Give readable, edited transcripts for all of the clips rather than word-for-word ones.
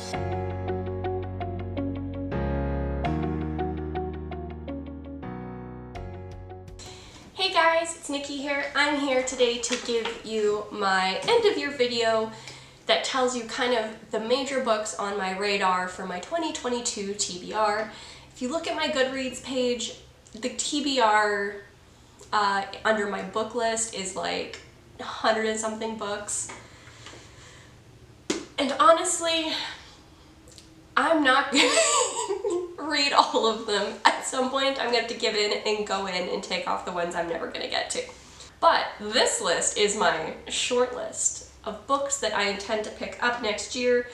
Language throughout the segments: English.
Hey guys, it's Nikki here. I'm here today to give you my end of year video that tells you kind of the major books on my radar for my 2022 TBR. If you look at my Goodreads page, the TBR under my book list is like 100 and something books. And honestly, I'm not gonna read all of them. At some point, I'm gonna have to give in and go in and take off the ones I'm never gonna get to. But this list is my short list of books that I intend to pick up next year.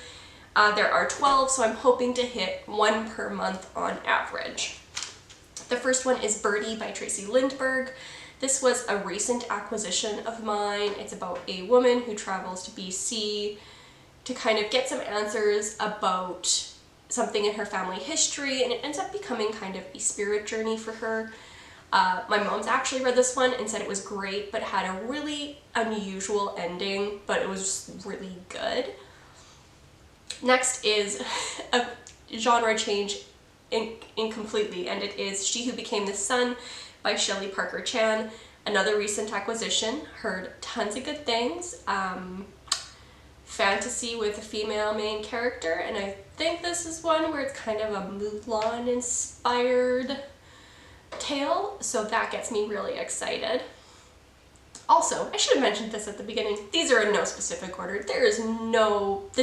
There are 12, so I'm hoping to hit one per month on average. The first one is Birdie by Tracy Lindbergh. This was a recent acquisition of mine. It's about a woman who travels to BC to kind of get some answers about something in her family history, and it ends up becoming kind of a spirit journey for her. My mom's actually read this one and said it was great, but had a really unusual ending, but it was just really good. Next is a genre change incompletely, and it is She Who Became the Sun by Shelley Parker Chan. Another recent acquisition, heard tons of good things. Fantasy with a female main character, and I think this is one where it's kind of a Mulan inspired tale, so that gets me really excited. Also, I should have mentioned this at the beginning, these are in no specific order. This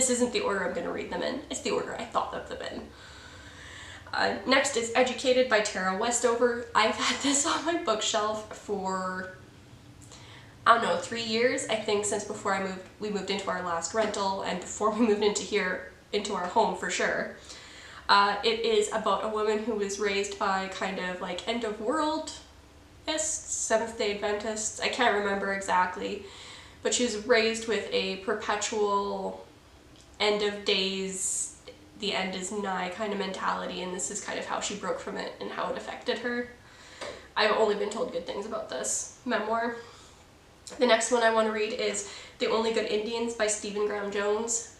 isn't the order I'm going to read them in, it's the order I thought of them in. Next is Educated by Westover. I've had this on my bookshelf for, I don't know, 3 years, I think, since before we moved into our last rental and before we moved into our home for sure. It is about a woman who was raised by kind of like end of worldists, Seventh-day Adventists, I can't remember exactly, but she was raised with a perpetual end of days, the end is nigh kind of mentality, and this is kind of how she broke from it and how it affected her. I've only been told good things about this memoir. The next one I want to read is The Only Good Indians by Stephen Graham Jones.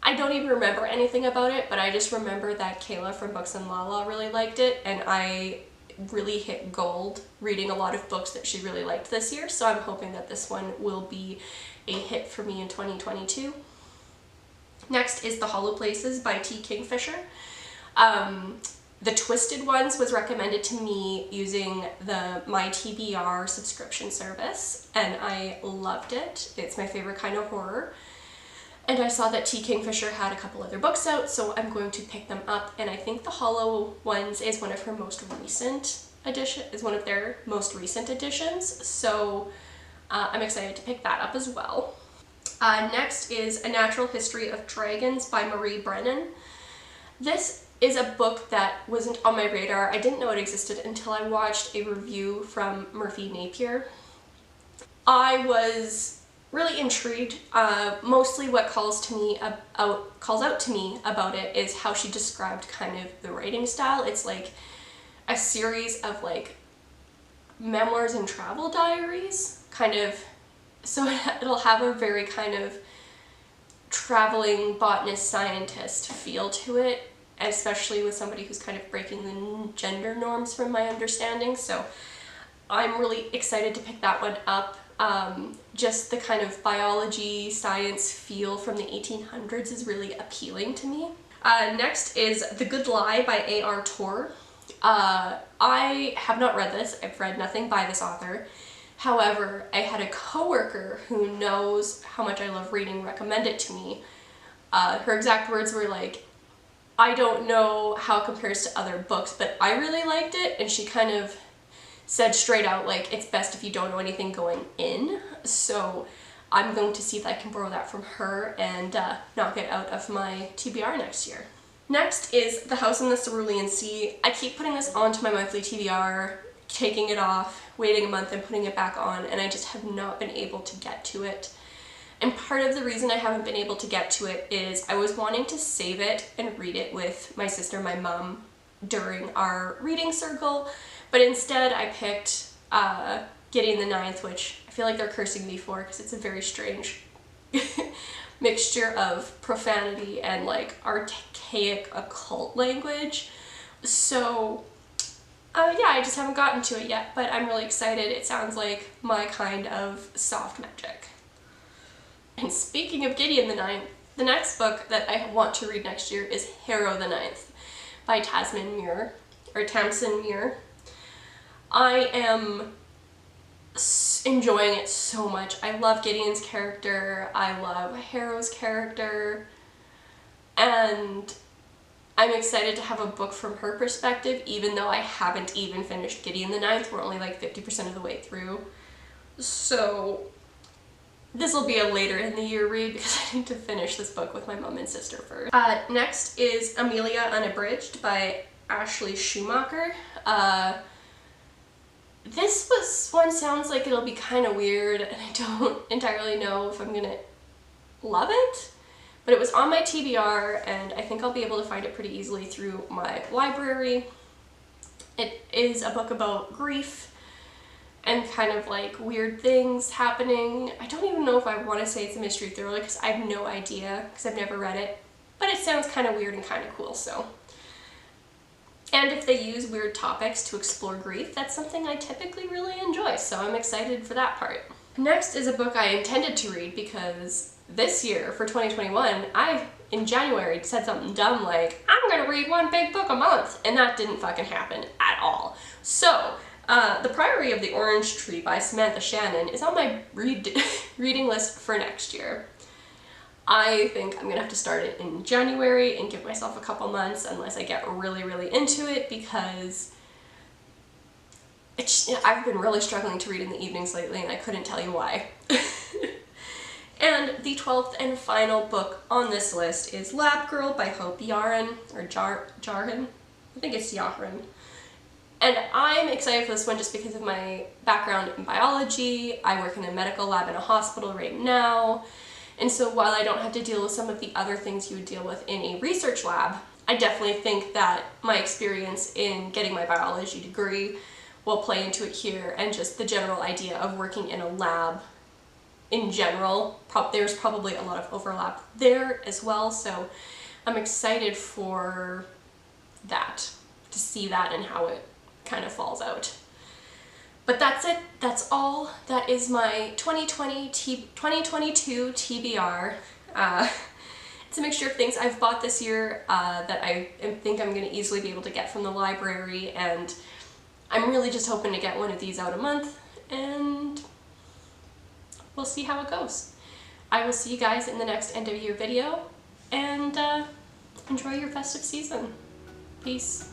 I don't even remember anything about it, but I just remember that Kayla from Books and Lala really liked it, and I really hit gold reading a lot of books that she really liked this year, so I'm hoping that this one will be a hit for me in 2022. Next is The Hollow Places by T. Kingfisher. The Twisted Ones was recommended to me using my TBR subscription service, and I loved it. It's my favorite kind of horror. And I saw that T. Kingfisher had a couple other books out, so I'm going to pick them up, and I think The Hollow Ones is one of their most recent editions, so I'm excited to pick that up as well. Next is A Natural History of Dragons by Marie Brennan. This is a book that wasn't on my radar. I didn't know it existed until I watched a review from Murphy Napier. I was really intrigued. Mostly what calls out to me about it is how she described kind of the writing style. It's like a series of like memoirs and travel diaries, kind of, so it'll have a very kind of traveling botanist scientist feel to it, especially with somebody who's kind of breaking the gender norms from my understanding, so I'm really excited to pick that one up. Just the kind of biology, science feel from the 1800s is really appealing to me. Next is The Good Lie by Ar Torre. I have not read this, I've read nothing by this author. However, I had a coworker who knows how much I love reading recommend it to me. Her exact words were like, I don't know how it compares to other books, but I really liked it, and she kind of said straight out like it's best if you don't know anything going in, so I'm going to see if I can borrow that from her and knock it out of my TBR next year. Next is The House in the Cerulean Sea. I keep putting this onto my monthly TBR, taking it off, waiting a month and putting it back on, and I just have not been able to get to it. And part of the reason I haven't been able to get to it is I was wanting to save it and read it with my sister and my mom during our reading circle, but instead I picked Gideon the Ninth, which I feel like they're cursing me for because it's a very strange mixture of profanity and like archaic occult language. So yeah, I just haven't gotten to it yet, but I'm really excited. It sounds like my kind of soft magic. And speaking of Gideon the Ninth, the next book that I want to read next year is Harrow the Ninth by Tamsin Muir. I am enjoying it so much. I love Gideon's character, I love Harrow's character, and I'm excited to have a book from her perspective, even though I haven't even finished Gideon the Ninth. We're only like 50% of the way through. So this will be a later in the year read because I need to finish this book with my mom and sister first. Next is Amelia Unabridged by Ashley Schumacher. This one sounds like it'll be kind of weird, and I don't entirely know if I'm gonna love it, but it was on my TBR, and I think I'll be able to find it pretty easily through my library. It is a book about grief and kind of like weird things happening. I don't even know if I want to say it's a mystery thriller because I have no idea because I've never read it, but it sounds kind of weird and kind of cool, so. And if they use weird topics to explore grief, that's something I typically really enjoy, so I'm excited for that part. Next is a book I intended to read because this year, for 2021, I, in January, said something dumb like, I'm gonna read one big book a month, and that didn't fucking happen at all. So, The Priory of the Orange Tree by Samantha Shannon is on my reading list for next year. I think I'm gonna have to start it in January and give myself a couple months unless I get really, really into it, because I've been really struggling to read in the evenings lately and I couldn't tell you why. And the 12th and final book on this list is Lab Girl by Hope Yarin, or Jarhan. I think it's Yarin. And I'm excited for this one just because of my background in biology. I work in a medical lab in a hospital right now. And so while I don't have to deal with some of the other things you would deal with in a research lab, I definitely think that my experience in getting my biology degree will play into it here, and just the general idea of working in a lab in general. There's probably a lot of overlap there as well, so I'm excited for that, to see that and how it kind of falls out. But that's it. That's all. That is my 2022 TBR. It's a mixture of things I've bought this year that I think I'm going to easily be able to get from the library, and I'm really just hoping to get one of these out a month, and we'll see how it goes. I will see you guys in the next end of year video, and enjoy your festive season. Peace.